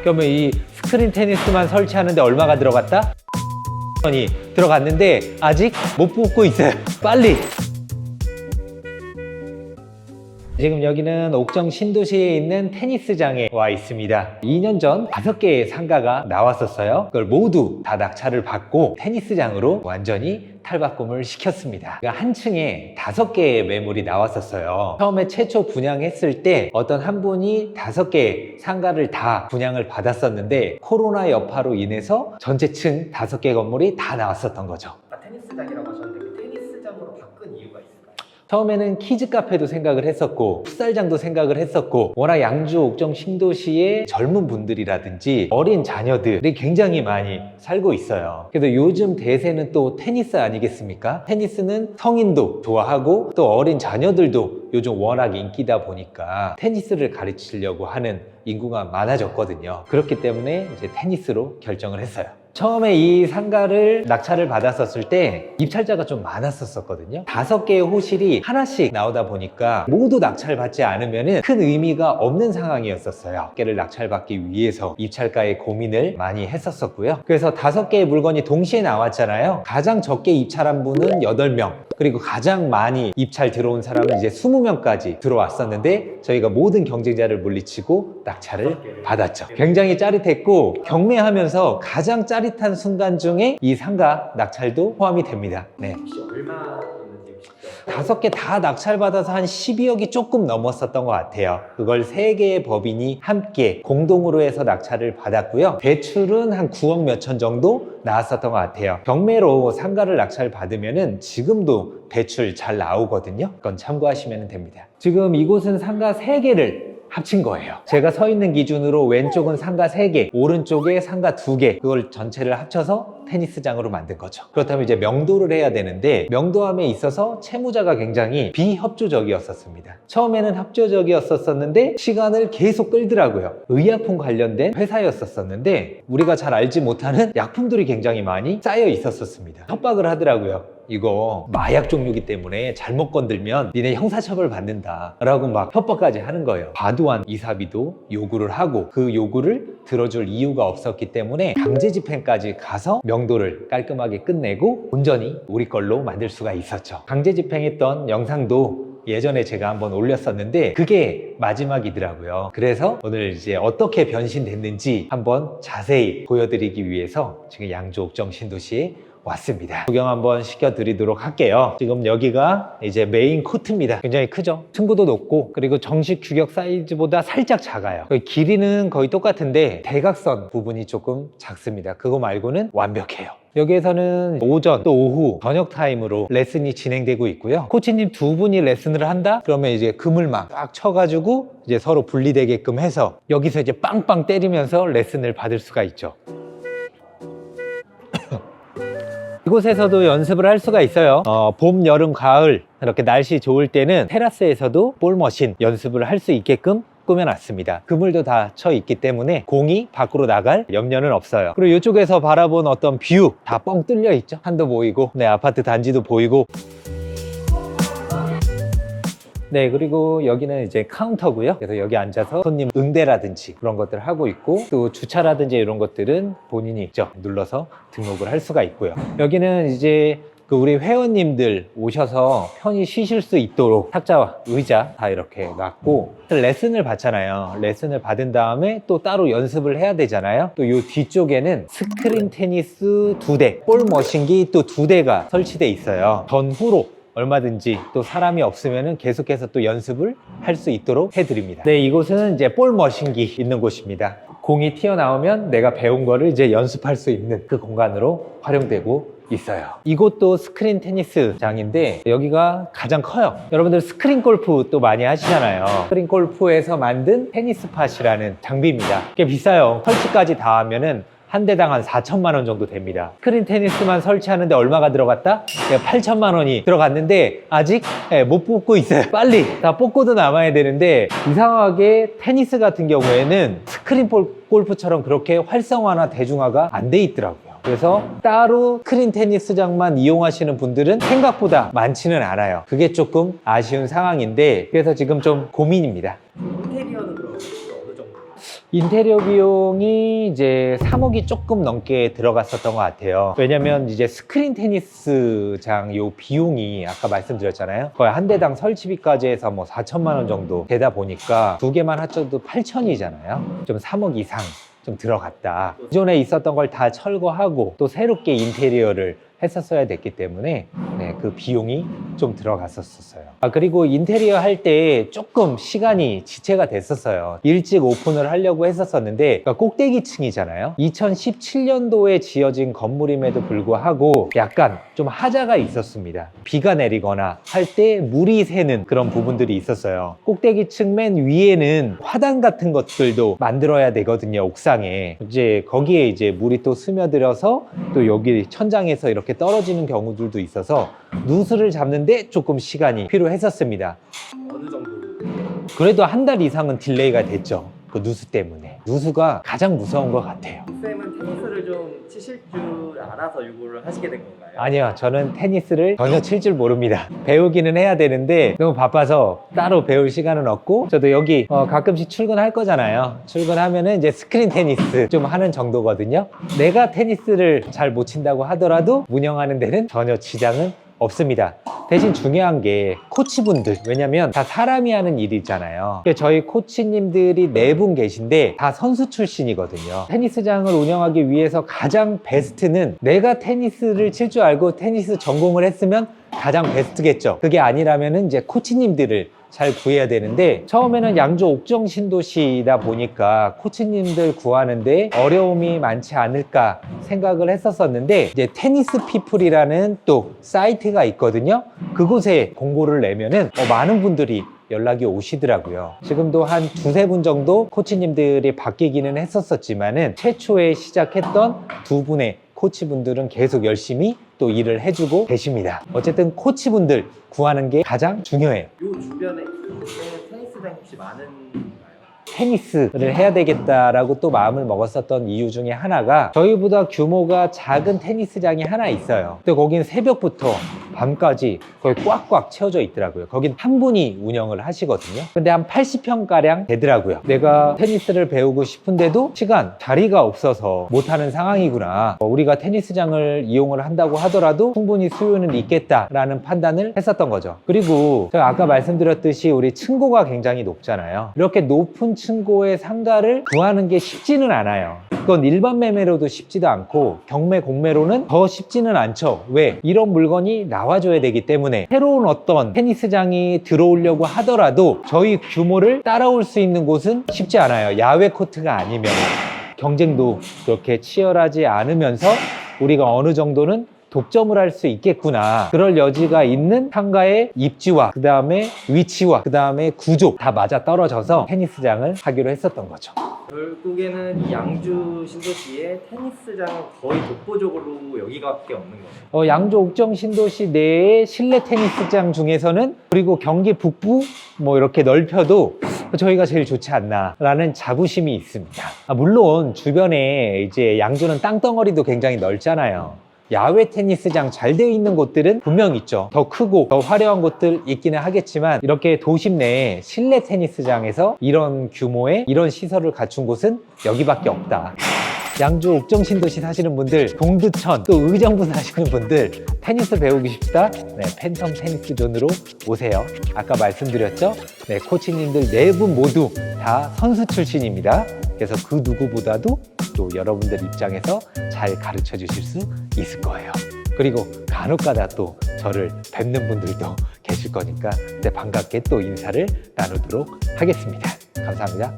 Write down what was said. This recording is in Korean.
그러면 이 스크린 테니스만 설치하는데 얼마가 들어갔다? 원이 들어갔는데 아직 못 뽑고 있어요. 빨리! 지금 여기는 옥정 신도시에 있는 테니스장에 와 있습니다. 2년 전 5개의 상가가 나왔었어요. 그걸 모두 다 낙찰을 받고 테니스장으로 완전히 탈바꿈을 시켰습니다. 한 층에 5개의 매물이 나왔었어요. 처음에 최초 분양했을 때 어떤 한 분이 5개의 상가를 다 분양을 받았었는데 코로나 여파로 인해서 전체 층 5개 건물이 다 나왔었던 거죠. 테니스장이라고 하셨는데 그 테니스장으로 바꾼 이유가 있을까요? 처음에는 키즈 카페도 생각을 했었고 풋살장도 생각을 했었고 워낙 양주 옥정 신도시의 젊은 분들이라든지 어린 자녀들이 굉장히 많이 살고 있어요. 그래서 요즘 대세는 또 테니스 아니겠습니까? 테니스는 성인도 좋아하고 또 어린 자녀들도 요즘 워낙 인기다 보니까 테니스를 가르치려고 하는 인구가 많아졌거든요. 그렇기 때문에 이제 테니스로 결정을 했어요. 처음에 이 상가를 낙찰을 받았었을 때 입찰자가 좀 많았었거든요. 5개의 호실이 하나씩 나오다 보니까 모두 낙찰받지 않으면 큰 의미가 없는 상황이었었어요. 5개를 낙찰받기 위해서 입찰가의 고민을 많이 했었고요. 그래서 5개의 물건이 동시에 나왔잖아요. 가장 적게 입찰한 분은 8명, 그리고 가장 많이 입찰 들어온 사람은 이제 20명까지 들어왔었는데 저희가 모든 경쟁자를 물리치고 낙찰을 받았죠. 굉장히 짜릿했고 경매하면서 가장 짜릿한 순간 중에 이 상가 낙찰도 포함이 됩니다. 네. 혹시 얼마 있는지 혹시 5개 다 낙찰받아서 한 12억이 조금 넘었었던 것 같아요. 그걸 3개의 법인이 함께 공동으로 해서 낙찰을 받았고요. 대출은 한 9억 몇천 정도 나왔었던 것 같아요. 경매로 상가를 낙찰 받으면은 지금도 대출 잘 나오거든요. 그건 참고하시면 됩니다. 지금 이곳은 상가 3개를 합친 거예요. 제가 서 있는 기준으로 왼쪽은 상가 3개, 오른쪽에 상가 2개, 그걸 전체를 합쳐서 테니스장으로 만든 거죠. 그렇다면 이제 명도를 해야 되는데 명도함에 있어서 채무자가 굉장히 비협조적이었었습니다. 처음에는 협조적이었었는데 시간을 계속 끌더라고요. 의약품 관련된 회사였었는데 우리가 잘 알지 못하는 약품들이 굉장히 많이 쌓여 있었습니다. 협박을 하더라고요. 이거 마약 종류이기 때문에 잘못 건들면 니네 형사처벌 받는다 라고 막 협박까지 하는 거예요. 과도한 이사비도 요구를 하고 그 요구를 들어줄 이유가 없었기 때문에 강제 집행까지 가서 명도를 깔끔하게 끝내고 온전히 우리 걸로 만들 수가 있었죠. 강제 집행했던 영상도 예전에 제가 한번 올렸었는데 그게 마지막이더라고요. 그래서 오늘 이제 어떻게 변신됐는지 한번 자세히 보여드리기 위해서 지금 양주 옥정 신도시에 왔습니다. 구경 한번 시켜드리도록 할게요. 지금 여기가 이제 메인 코트입니다. 굉장히 크죠? 층고도 높고 그리고 정식 규격 사이즈보다 살짝 작아요. 길이는 거의 똑같은데 대각선 부분이 조금 작습니다. 그거 말고는 완벽해요. 여기에서는 오전 또 오후 저녁 타임으로 레슨이 진행되고 있고요. 코치님 2분이 레슨을 한다? 그러면 이제 그물망 딱 쳐가지고 이제 서로 분리되게끔 해서 여기서 이제 빵빵 때리면서 레슨을 받을 수가 있죠. 이곳에서도 연습을 할 수가 있어요. 봄, 여름, 가을 이렇게 날씨 좋을 때는 테라스에서도 볼머신 연습을 할 수 있게끔 꾸며놨습니다. 그물도 다 쳐 있기 때문에 공이 밖으로 나갈 염려는 없어요. 그리고 이쪽에서 바라본 어떤 뷰 다 뻥 뚫려 있죠. 산도 보이고 네, 아파트 단지도 보이고 네, 그리고 여기는 이제 카운터고요. 그래서 여기 앉아서 손님 응대라든지 그런 것들을 하고 있고 또 주차라든지 이런 것들은 본인이 직접 눌러서 등록을 할 수가 있고요. 여기는 이제 우리 회원님들 오셔서 편히 쉬실 수 있도록 탁자와 의자 다 이렇게 놨고 레슨을 받잖아요. 레슨을 받은 다음에 또 따로 연습을 해야 되잖아요. 또 이 뒤쪽에는 스크린 테니스 2대, 볼 머신기 또 2대가 설치돼 있어요. 전후로 얼마든지 또 사람이 없으면 계속해서 또 연습을 할 수 있도록 해드립니다. 네, 이곳은 이제 볼 머신기 있는 곳입니다. 공이 튀어나오면 내가 배운 거를 이제 연습할 수 있는 그 공간으로 활용되고 있어요. 이곳도 스크린 테니스장인데 여기가 가장 커요. 여러분들 스크린 골프 또 많이 하시잖아요. 스크린 골프에서 만든 테니스팟이라는 장비입니다. 꽤 비싸요. 설치까지 다 하면은 한 대당 한 4천만 원 정도 됩니다. 스크린 테니스만 설치하는데 얼마가 들어갔다? 8천만 원이 들어갔는데 아직 못 뽑고 있어요. 빨리 다 뽑고도 남아야 되는데 이상하게 테니스 같은 경우에는 스크린 골프처럼 그렇게 활성화나 대중화가 안 돼 있더라고요. 그래서 따로 스크린 테니스장만 이용하시는 분들은 생각보다 많지는 않아요. 그게 조금 아쉬운 상황인데 그래서 지금 좀 고민입니다. 인테리어는 그럼 어느 정도? 인테리어 비용이 이제 3억이 조금 넘게 들어갔었던 것 같아요. 왜냐면 이제 스크린 테니스장 요 비용이 아까 말씀드렸잖아요. 거의 한 대당 설치비까지 해서 뭐 4천만 원 정도 되다 보니까 두 개만 합쳐도 8천이잖아요. 좀 3억 이상 좀 들어갔다. 기존에 있었던 걸 다 철거하고 또 새롭게 인테리어를 했었어야 됐기 때문에 네, 그 비용이 좀 들어갔었어요. 그리고 인테리어 할 때 조금 시간이 지체가 됐었어요. 일찍 오픈을 하려고 했었었는데 그러니까 꼭대기층이잖아요. 2017년도에 지어진 건물임에도 불구하고 약간 좀 하자가 있었습니다. 비가 내리거나 할 때 물이 새는 그런 부분들이 있었어요. 꼭대기층 맨 위에는 화단 같은 것들도 만들어야 되거든요. 옥상에 이제 거기에 이제 물이 또 스며들어서 또 여기 천장에서 이렇게 떨어지는 경우들도 있어서 누수를 잡는데 조금 시간이 필요했었습니다. 어느 정도? 그래도 한 달 이상은 딜레이가 됐죠. 그 누수 때문에. 누수가 가장 무서운 것 같아요. 쌤은 테니스를 좀 치실 줄 알아서 이거를 하시게 된 건가요? 아니요, 저는 테니스를 전혀 칠 줄 모릅니다. 배우기는 해야 되는데 너무 바빠서 따로 배울 시간은 없고, 저도 여기 가끔씩 출근할 거잖아요. 출근하면은 이제 스크린 테니스 좀 하는 정도거든요. 내가 테니스를 잘 못 친다고 하더라도 운영하는 데는 전혀 지장은 없습니다. 대신 중요한 게 코치분들, 왜냐면 다 사람이 하는 일이잖아요. 저희 코치님들이 4분 계신데 다 선수 출신이거든요. 테니스장을 운영하기 위해서 가장 베스트는 내가 테니스를 칠 줄 알고 테니스 전공을 했으면 가장 베스트겠죠. 그게 아니라면 이제 코치님들을 잘 구해야 되는데, 처음에는 양주 옥정 신도시다 보니까 코치님들 구하는데 어려움이 많지 않을까 생각을 했었었는데, 이제 테니스 피플이라는 또 사이트가 있거든요. 그곳에 공고를 내면은 많은 분들이 연락이 오시더라고요. 지금도 한 2-3분 정도 코치님들이 바뀌기는 했었지만은 최초에 시작했던 2분의 코치분들은 계속 열심히 또 일을 해주고 계십니다. 어쨌든 코치분들 구하는 게 가장 중요해요. 요 주변에 테니스장 혹시 많은가요? 테니스를 해야 되겠다라고 또 마음을 먹었었던 이유 중에 하나가, 저희보다 규모가 작은 테니스장이 하나 있어요. 근데 거긴 새벽부터 밤까지 거의 꽉꽉 채워져 있더라고요. 거긴 한 분이 운영을 하시거든요. 근데 한 80평가량 되더라고요. 내가 테니스를 배우고 싶은데도 시간, 자리가 없어서 못하는 상황이구나. 우리가 테니스장을 이용을 한다고 하더라도 충분히 수요는 있겠다라는 판단을 했었던 거죠. 그리고 제가 아까 말씀드렸듯이 우리 층고가 굉장히 높잖아요. 이렇게 높은 층고의 상가를 구하는 게 쉽지는 않아요. 그건 일반 매매로도 쉽지도 않고 경매, 공매로는 더 쉽지는 않죠. 왜? 이런 물건이 나와줘야 되기 때문에. 새로운 어떤 테니스장이 들어오려고 하더라도 저희 규모를 따라올 수 있는 곳은 쉽지 않아요. 야외 코트가 아니면. 경쟁도 그렇게 치열하지 않으면서 우리가 어느 정도는 독점을 할 수 있겠구나, 그럴 여지가 있는 상가의 입지와 그 다음에 위치와 그 다음에 구조 다 맞아 떨어져서 테니스장을 하기로 했었던 거죠. 결국에는 이 양주 신도시의 테니스장은 거의 독보적으로 여기가밖에 없는 거예요. 양주 옥정 신도시 내의 실내 테니스장 중에서는, 그리고 경기 북부 뭐 이렇게 넓혀도 저희가 제일 좋지 않나라는 자부심이 있습니다. 물론 주변에 이제 양주는 땅덩어리도 굉장히 넓잖아요. 야외 테니스장 잘 되어 있는 곳들은 분명 있죠. 더 크고 더 화려한 곳들 있기는 하겠지만, 이렇게 도심 내에 실내 테니스장에서 이런 규모의 이런 시설을 갖춘 곳은 여기밖에 없다. 양주 옥정 신도시 사시는 분들, 동두천 또 의정부 사시는 분들, 테니스 배우고 싶다? 네, 팬텀 테니스 존으로 오세요. 아까 말씀드렸죠? 네, 코치님들 4분 모두 다 선수 출신입니다. 그래서 그 누구보다도 또 여러분들 입장에서 잘 가르쳐 주실 수 있을 거예요. 그리고 간혹가다 또 저를 뵙는 분들도 계실 거니까 그때 반갑게 또 인사를 나누도록 하겠습니다. 감사합니다.